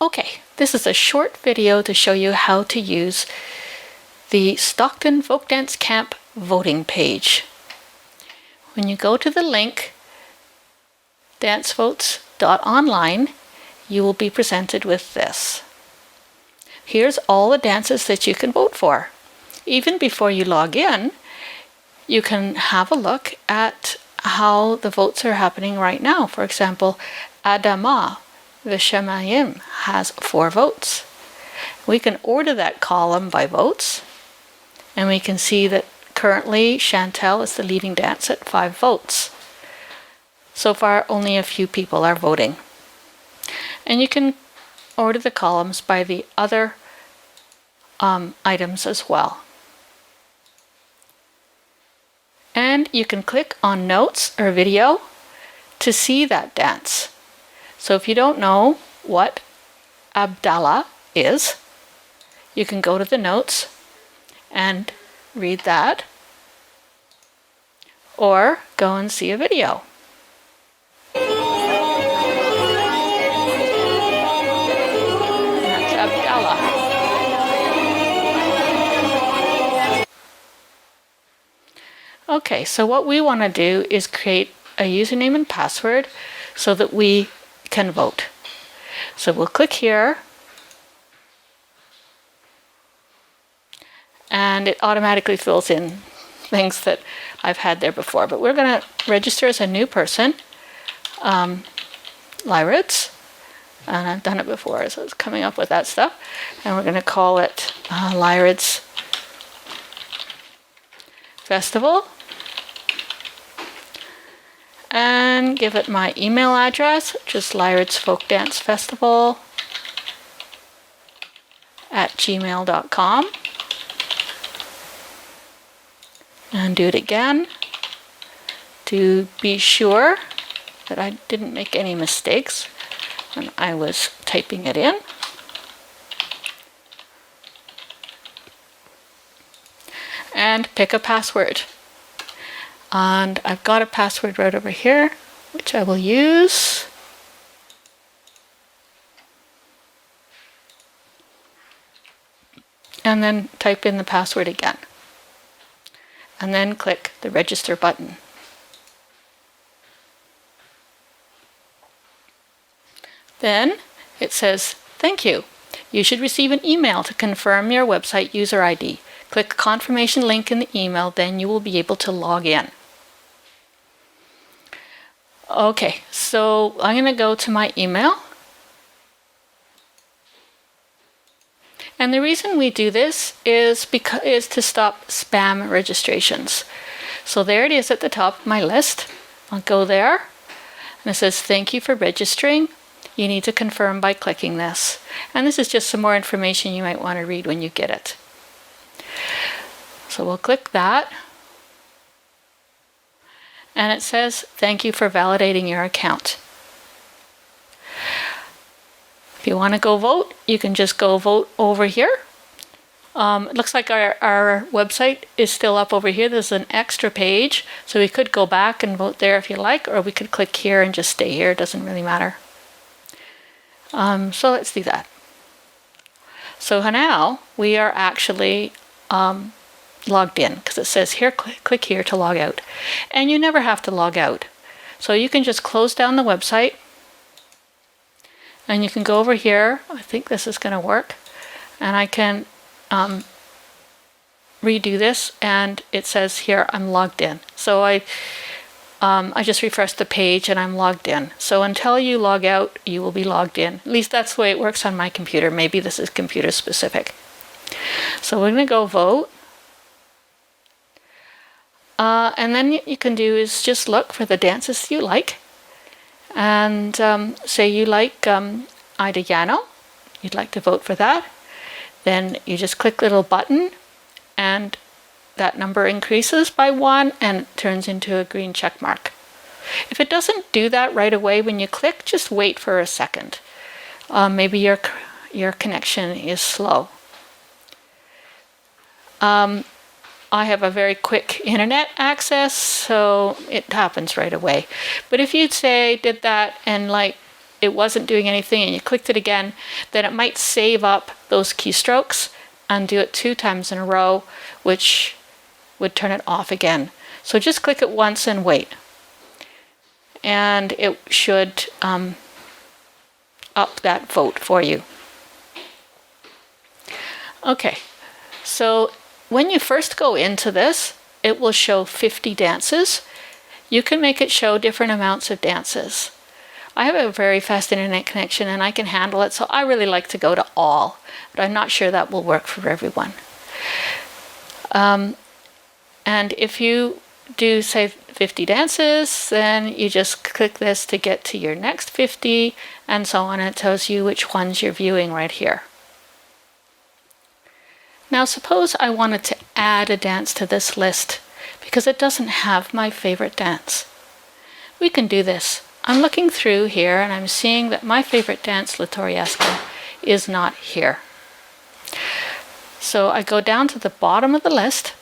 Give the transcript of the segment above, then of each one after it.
Okay, this is a short video to show you how to use the Stockton Folk Dance Camp voting page. When you go to the link dancevotes.online, you will be presented with this. Here's all the dances that you can vote for. Even before you log in, you can have a look at how the votes are happening right now. For example, Adama Vishamayim has 4 votes. We can order that column by votes, and we can see that currently Chantel is the leading dance at 5 votes. So far, only a few people are voting. And you can order the columns by the other items as well. And you can click on notes or video to see that dance. So if you don't know what Abdallah is, you can go to the notes and read that, or go and see a video. That's Abdallah. Okay, so what we want to do is create a username and password so that we can vote. So we'll click here, and it automatically fills in things that I've had there before. But we're going to register as a new person, Lyrids, and I've done it before, so it's coming up with that stuff. And we're going to call it Lyrids Festival, and give it my email address, which is lyridsfolkdancefestival@gmail.com. And do it again to be sure that I didn't make any mistakes when I was typing it in. And pick a password. And I've got a password right over here, which I will use. And then type in the password again. And then click the register button. Then it says, "Thank you. You should receive an email to confirm your website user ID. Click the confirmation link in the email, then you will be able to log in." Okay, so I'm going to go to my email. And the reason we do this is to stop spam registrations. So there it is at the top of my list. I'll go there, and it says, "Thank you for registering. You need to confirm by clicking this." And this is just some more information you might want to read when you get it. So we'll click that. And it says, "Thank you for validating your account." If you want to go vote, you can just go vote over here. It looks like our website is still up over here. There's an extra page, so we could go back and vote there if you like, or we could click here and just stay here. It doesn't really matter. So let's do that. So now we are actually logged in, because it says here, click here to log out. And you never have to log out. So you can just close down the website, and you can go over here. I think this is going to work. And I can redo this, and it says here I'm logged in. So I just refreshed the page and I'm logged in. So until you log out, you will be logged in. At least that's the way it works on my computer. Maybe this is computer specific. So we're going to go vote. And then what you can do is just look for the dances you like. And say you like Ida Yano. You'd like to vote for that. Then you just click the little button, and that number increases by 1 and it turns into a green check mark. If it doesn't do that right away when you click, just wait for a second. Maybe your connection is slow. I have a very quick internet access, so it happens right away. But if you'd say did that and it wasn't doing anything and you clicked it again, then it might save up those keystrokes and do it 2 times in a row, which would turn it off again. So just click it once and wait. And it should up that vote for you. Okay, so when you first go into this, it will show 50 dances. You can make it show different amounts of dances. I have a very fast internet connection and I can handle it, so I really like to go to all, but I'm not sure that will work for everyone. And if you do, say, 50 dances, then you just click this to get to your next 50, and so on. It tells you which ones you're viewing right here. Now suppose I wanted to add a dance to this list because it doesn't have my favorite dance. We can do this. I'm looking through here and I'm seeing that my favorite dance, Latoriesca, is not here. So I go down to the bottom of the list,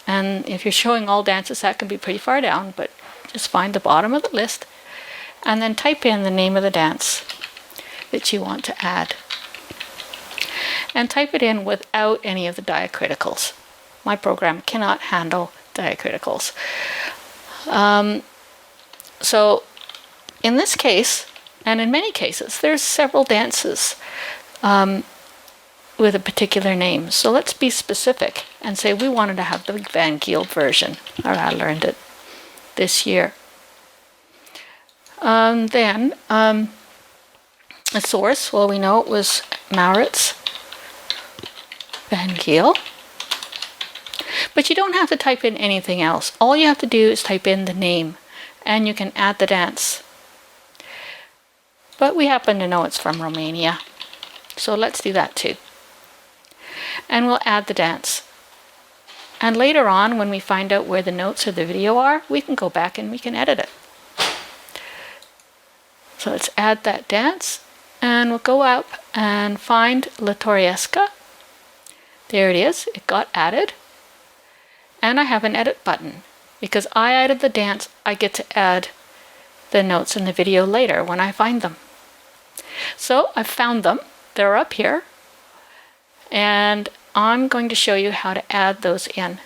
and if you're showing all dances, that can be pretty far down, but just find the bottom of the list and then type in the name of the dance that you want to add. And type it in without any of the diacriticals. My program cannot handle diacriticals. So in this case, and in many cases, there's several dances with a particular name. So let's be specific and say we wanted to have the Van Giel version, or I learned it this year. Then a source, well, we know it was Maurits Van Giel. But you don't have to type in anything else. All you have to do is type in the name, and you can add the dance. But we happen to know it's from Romania, so let's do that too. And we'll add the dance. And later on, when we find out where the notes of the video are, we can go back and we can edit it. So let's add that dance, and we'll go up and find Latoriesca. There it is, it got added. And I have an edit button. Because I added the dance, I get to add the notes in the video later when I find them. So I found them, they're up here. And I'm going to show you how to add those in.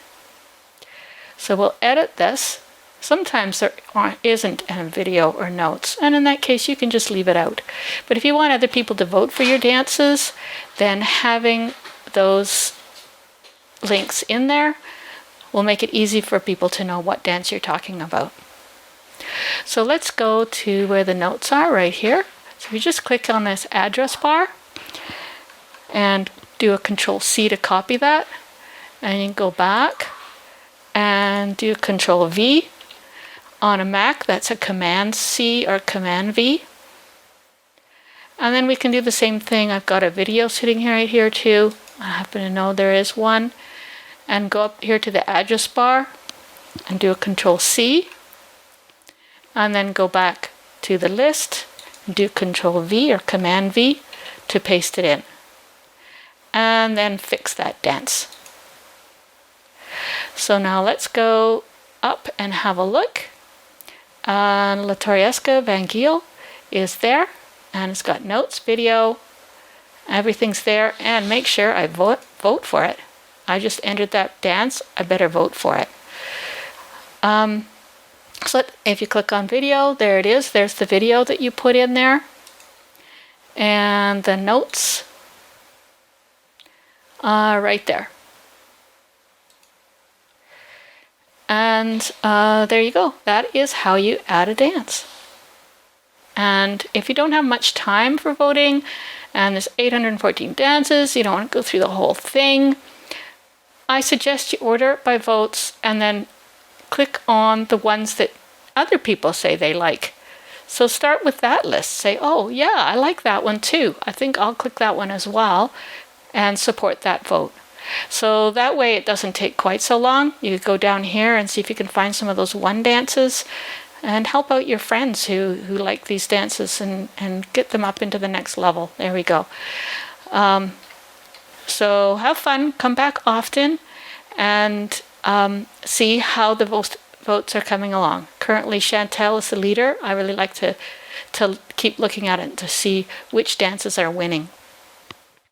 So we'll edit this. Sometimes there isn't a video or notes, and in that case you can just leave it out. But if you want other people to vote for your dances, then having those links in there will make it easy for people to know what dance you're talking about. So let's go to where the notes are right here. So we just click on this address bar and do a Control-C to copy that, and you can go back and do Control-V. On a Mac, that's a Command-C or Command-V. And then we can do the same thing. I've got a video sitting here right here too. I happen to know there is one. And go up here to the address bar and do a Control-C. And then go back to the list and do Control-V or Command-V to paste it in. And then fix that dance. So now let's go up and have a look. Latoriesca Van Giel is there, and it's got notes, video, everything's there, and make sure I vote for it. I just entered that dance, I better vote for it. So if you click on video, there it is, there's the video that you put in there, and the notes are right there. And there you go. That is how you add a dance. And if you don't have much time for voting, and there's 814 dances, you don't want to go through the whole thing, I suggest you order it by votes and then click on the ones that other people say they like. So start with that list. Say, oh yeah, I like that one too. I think I'll click that one as well and support that vote. So that way it doesn't take quite so long. You go down here and see if you can find some of those one dances and help out your friends who like these dances and get them up into the next level. There we go. So have fun, come back often, and see how the votes are coming along. Currently Chantel is the leader. I really like to to keep looking at it to see which dances are winning.